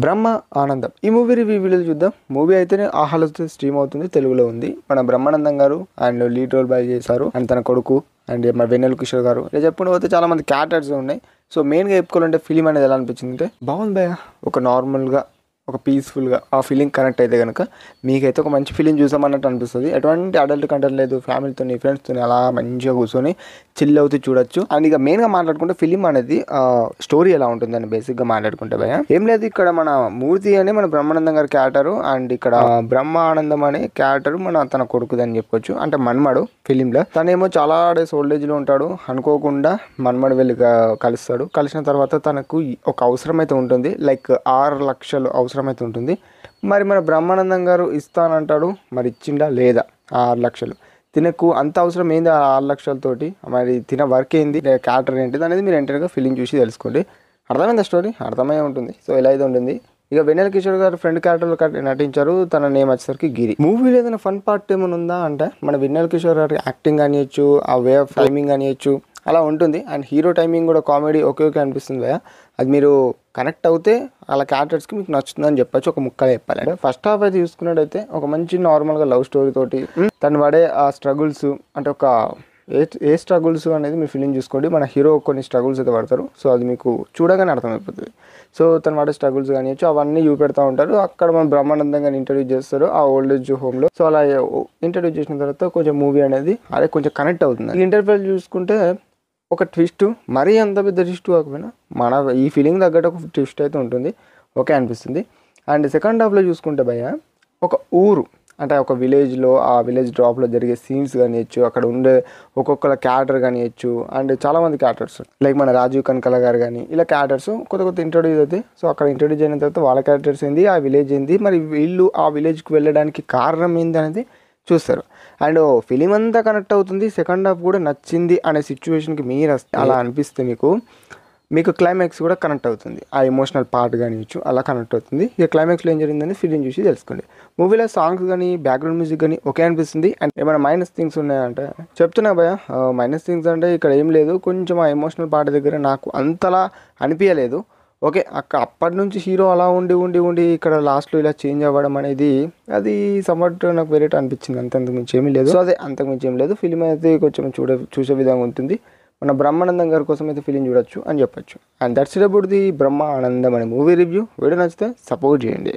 బ్రహ్మ ఆనందం ఈ మూవీ రివ్యూలో చూద్దాం. మూవీ అయితేనే ఆహ్లాద్ స్ట్రీమ్ అవుతుంది, తెలుగులో ఉంది. మన బ్రహ్మానందం గారు అండ్ లీడ్ రోల్ బాయ్ చేశారు అండ్ తన కొడుకు అండ్ మన వెన్నెల కిషోర్ గారు. ఇలా చెప్పుకుంటూ పోతే చాలా మంది క్యారెక్టర్స్ ఉన్నాయి. సో మెయిన్గా చెప్పుకోవాలంటే ఫిలిం అనేది ఎలా అనిపించింది అంటే బాగుంది భయ్య. ఒక నార్మల్గా ఒక పీస్ఫుల్గా ఆ ఫీలింగ్ కనెక్ట్ అయితే కనుక మీకైతే ఒక మంచి ఫిలిం చూసామన్నట్టు అనిపిస్తుంది. ఎటువంటి అడల్ట్ కంటెంట్ లేదు, ఫ్యామిలీతో ఫ్రెండ్స్తో అలా మంచిగా కూర్చొని చిల్ అవుతూ చూడొచ్చు. అండ్ ఇక మెయిన్గా మాట్లాడుకుంటే ఫిలిం అనేది స్టోరీ ఎలా ఉంటుందని బేసిక్గా మాట్లాడుకుంటే భయ్య ఏం లేదు. ఇక్కడ మన మూర్తి అనే మన బ్రహ్మానందం గారి క్యారెక్టర్ అండ్ ఇక్కడ బ్రహ్మ ఆనందం అనే క్యారెక్టర్ మన తన కొడుకుదని చెప్పొచ్చు. అంటే మన్మడు ఫిలింలో తనేమో చాలా డేస్ ఓల్డ్ ఏజ్లో ఉంటాడు. అనుకోకుండా మన్మడు వెళ్ళి కలుస్తాడు. కలిసిన తర్వాత తనకు ఒక అవసరం అయితే ఉంటుంది, లైక్ 6 లక్షలు అవసరం అయితే ఉంటుంది. మరి మన బ్రహ్మానందం గారు ఇస్తానంటాడు, మరి ఇచ్చిండా లేదా 6 లక్షలు? తినకు అంత అవసరం ఏంది ఆ 6 లక్షలతోటి? మరి తిన వర్క్ ఏంది, క్యారెక్టర్ ఏంటిది అనేది మీరు ఎంటర్గా ఫిలిం చూసి తెలుసుకోండి. అర్థమైందా స్టోరీ? అర్థమై ఉంటుంది. సో ఇలా అయితే ఉంటుంది. ఇక వెన్నెల కిషోర్ గారు ఫ్రెండ్ క్యారెక్టర్లో నటించారు. తన నేమ్ వచ్చేసరికి గిరి. మూవీలో ఏదైనా ఫన్ పార్ట్ ఏమైనా ఉందా అంటే మన వెన్నెల కిషోర్ గారి యాక్టింగ్ అనియచ్చు, ఆ వే ఆఫ్ టైమింగ్ అనియచ్చు, అలా ఉంటుంది. అండ్ హీరో టైమింగ్ కూడా కామెడీ ఓకే అనిపిస్తుంది భయ్య. అది మీరు కనెక్ట్ అవుతే అలా క్యారెక్టర్స్కి మీకు నచ్చుతుందని చెప్పచ్చు. ఒక ముక్కలు చెప్పాలంటే ఫస్ట్ హాఫ్ అయితే చూసుకున్నట్టయితే ఒక మంచి నార్మల్గా లవ్ స్టోరీ తోటి తను పడే ఆ స్ట్రగుల్స్ అంటే ఒక ఏ స్ట్రగుల్స్ అనేది మీరు ఫిలిం చూసుకోండి. మన హీరో కొన్ని స్ట్రగుల్స్ అయితే పడతారు. సో అది మీకు చూడగానే అర్థమైపోతుంది. సో తను పడే స్ట్రగుల్స్ కానివచ్చు అవన్నీ చూపెడతా ఉంటారు. అక్కడ మన బ్రహ్మానందంగా ఇంట్రడ్యూస్ చేస్తారు ఆ ఓల్డ్ ఏజ్ హోమ్లో. సో అలా ఇంట్రడ్యూస్ చేసిన తర్వాత కొంచెం మూవీ అనేది అదే కొంచెం కనెక్ట్ అవుతుంది. ఈ ఇంటర్వ్యూ చూసుకుంటే ఒక ట్విస్ట్, మరీ అంత పెద్ద ట్విస్ట్ కాకపోయినా మన ఈ ఫీలింగ్ తగ్గట్టు ఒక ట్విస్ట్ అయితే ఉంటుంది, ఓకే అనిపిస్తుంది. అండ్ సెకండ్ హాఫ్లో చూసుకుంటే భయ్య ఒక ఊరు అంటే ఒక విలేజ్లో ఆ విలేజ్ డ్రాప్లో జరిగే సీన్స్ కానివచ్చు, అక్కడ ఉండే ఒక్కొక్కల క్యారెక్టర్ కానివచ్చు. అండ్ చాలామంది క్యారెక్టర్స్ లైక్ మన రాజీవ్ కనకాల గారు కానీ ఇలా క్యారెక్టర్స్ కొత్త ఇంట్రొడ్యూస్ అవుతాయి. సో అక్కడ ఇంట్రొడ్యూస్ అయిన తర్వాత వాళ్ళ క్యారెక్టర్స్ ఏంది, ఆ విలేజ్ ఏంది, మరి వీళ్ళు ఆ విలేజ్కి వెళ్ళడానికి కారణం ఏంది అనేది చూస్తారు. అండ్ ఫిలిం అంతా కనెక్ట్ అవుతుంది. సెకండ్ హాఫ్ కూడా నచ్చింది అనే సిచ్యువేషన్కి మీరు అలా అనిపిస్తే మీకు క్లైమాక్స్ కూడా కనెక్ట్ అవుతుంది. ఆ ఎమోషనల్ పార్ట్ కానివచ్చు అలా కనెక్ట్ అవుతుంది. ఇక క్లైమాక్స్లో ఏం జరిగిందని ఫిలిం చూసి తెలుసుకోండి. మూవీలో సాంగ్స్ కానీ బ్యాక్గ్రౌండ్ మ్యూజిక్ కానీ ఓకే అనిపిస్తుంది. అండ్ ఏమైనా మైనస్ థింగ్స్ ఉన్నాయంటే చెప్తున్నా భయ్య. మైనస్ థింగ్స్ అంటే ఇక్కడ ఏం లేదు, కొంచెం ఆ ఎమోషనల్ పార్ట్ దగ్గర నాకు అంతలా అనిపించలేదు. ఓకే అప్పటి నుంచి హీరో అలా ఉండి ఇక్కడ లాస్ట్లో ఇలా చేంజ్ అవ్వడం అనేది అది సమ్వాట్ నాకు వేరేట్ అనిపించింది. అంతకుమించి ఏమీ లేదు. సో అదే అంతకుమించి ఏం లేదు. ఫిలిం అయితే కొంచెం చూసే విధంగా ఉంటుంది. మన బ్రహ్మానందం గారి కోసం అయితే ఫిలిం చూడొచ్చు అని చెప్పొచ్చు. And that's it about the Brahma Anandam అనే మూవీ రివ్యూ. వీడియో నచ్చితే సపోర్ట్ చేయండి.